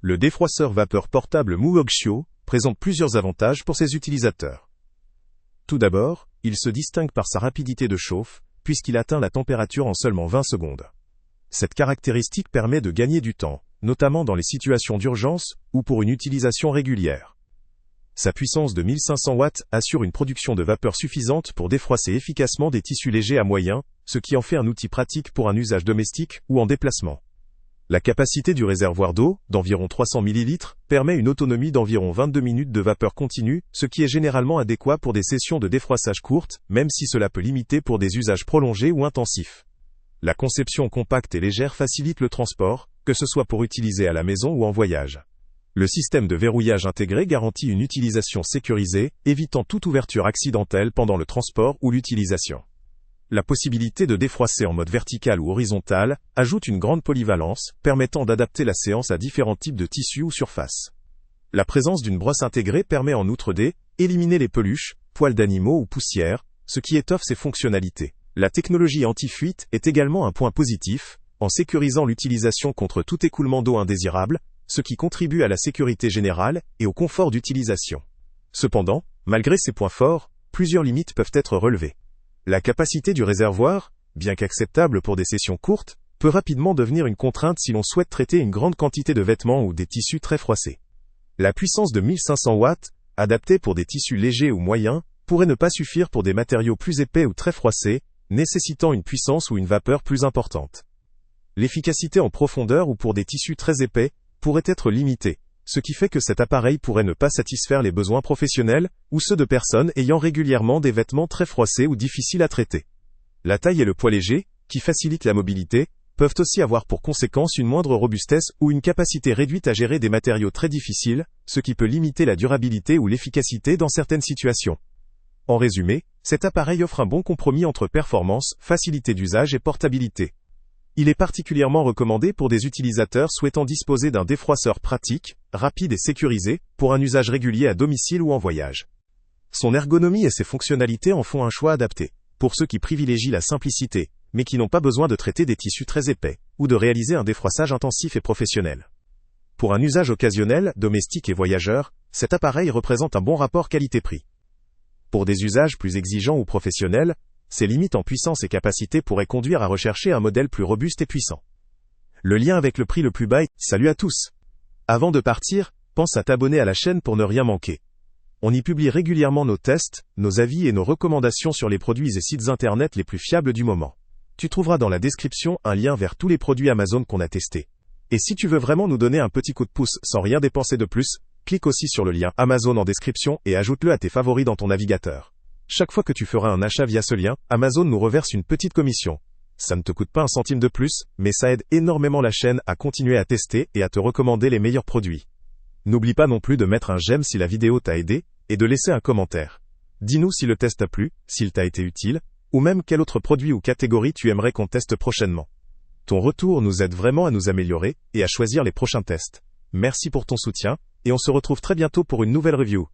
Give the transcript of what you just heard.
Le défroisseur vapeur portable Muogshio présente plusieurs avantages pour ses utilisateurs. Tout d'abord, il se distingue par sa rapidité de chauffe, puisqu'il atteint la température en seulement 20 secondes. Cette caractéristique permet de gagner du temps, notamment dans les situations d'urgence ou pour une utilisation régulière. Sa puissance de 1500 watts assure une production de vapeur suffisante pour défroisser efficacement des tissus légers à moyens, ce qui en fait un outil pratique pour un usage domestique ou en déplacement. La capacité du réservoir d'eau, d'environ 300 ml, permet une autonomie d'environ 22 minutes de vapeur continue, ce qui est généralement adéquat pour des sessions de défroissage courtes, même si cela peut limiter pour des usages prolongés ou intensifs. La conception compacte et légère facilite le transport, que ce soit pour utiliser à la maison ou en voyage. Le système de verrouillage intégré garantit une utilisation sécurisée, évitant toute ouverture accidentelle pendant le transport ou l'utilisation. La possibilité de défroisser en mode vertical ou horizontal ajoute une grande polyvalence, permettant d'adapter la séance à différents types de tissus ou surfaces. La présence d'une brosse intégrée permet en outre d'éliminer les peluches, poils d'animaux ou poussières, ce qui étoffe ses fonctionnalités. La technologie anti-fuite est également un point positif, en sécurisant l'utilisation contre tout écoulement d'eau indésirable, ce qui contribue à la sécurité générale et au confort d'utilisation. Cependant, malgré ces points forts, plusieurs limites peuvent être relevées. La capacité du réservoir, bien qu'acceptable pour des sessions courtes, peut rapidement devenir une contrainte si l'on souhaite traiter une grande quantité de vêtements ou des tissus très froissés. La puissance de 1500 watts, adaptée pour des tissus légers ou moyens, pourrait ne pas suffire pour des matériaux plus épais ou très froissés, nécessitant une puissance ou une vapeur plus importante. L'efficacité en profondeur ou pour des tissus très épais pourrait être limitée, ce qui fait que cet appareil pourrait ne pas satisfaire les besoins professionnels ou ceux de personnes ayant régulièrement des vêtements très froissés ou difficiles à traiter. La taille et le poids léger, qui facilitent la mobilité, peuvent aussi avoir pour conséquence une moindre robustesse ou une capacité réduite à gérer des matériaux très difficiles, ce qui peut limiter la durabilité ou l'efficacité dans certaines situations. En résumé, cet appareil offre un bon compromis entre performance, facilité d'usage et portabilité. Il est particulièrement recommandé pour des utilisateurs souhaitant disposer d'un défroisseur pratique, rapide et sécurisé, pour un usage régulier à domicile ou en voyage. Son ergonomie et ses fonctionnalités en font un choix adapté, pour ceux qui privilégient la simplicité, mais qui n'ont pas besoin de traiter des tissus très épais, ou de réaliser un défroissage intensif et professionnel. Pour un usage occasionnel, domestique et voyageur, cet appareil représente un bon rapport qualité-prix. Pour des usages plus exigeants ou professionnels, ses limites en puissance et capacité pourraient conduire à rechercher un modèle plus robuste et puissant. Le lien avec le prix le plus bas est... Salut à tous! Avant de partir, pense à t'abonner à la chaîne pour ne rien manquer. On y publie régulièrement nos tests, nos avis et nos recommandations sur les produits et sites internet les plus fiables du moment. Tu trouveras dans la description un lien vers tous les produits Amazon qu'on a testés. Et si tu veux vraiment nous donner un petit coup de pouce sans rien dépenser de plus, clique aussi sur le lien Amazon en description et ajoute-le à tes favoris dans ton navigateur. Chaque fois que tu feras un achat via ce lien, Amazon nous reverse une petite commission. Ça ne te coûte pas un centime de plus, mais ça aide énormément la chaîne à continuer à tester et à te recommander les meilleurs produits. N'oublie pas non plus de mettre un j'aime si la vidéo t'a aidé, et de laisser un commentaire. Dis-nous si le test t'a plu, s'il t'a été utile, ou même quel autre produit ou catégorie tu aimerais qu'on teste prochainement. Ton retour nous aide vraiment à nous améliorer, et à choisir les prochains tests. Merci pour ton soutien, et on se retrouve très bientôt pour une nouvelle review.